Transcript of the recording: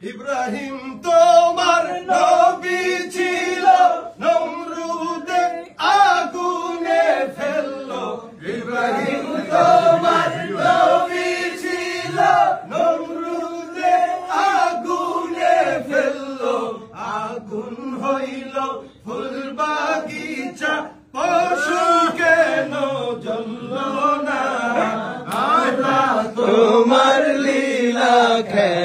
ইব্রাহিম তোমার নবী ছিল, নমরুদে আগুনে ফেললো। ইব্রাহিম তোমার নবী ছিল, নমরুদে আগুনে ফেললো। আগুন হইল ফুল বাগিচা, পশু কেন জ্বলল না? আল্লাহ তোমার লীলা খেলা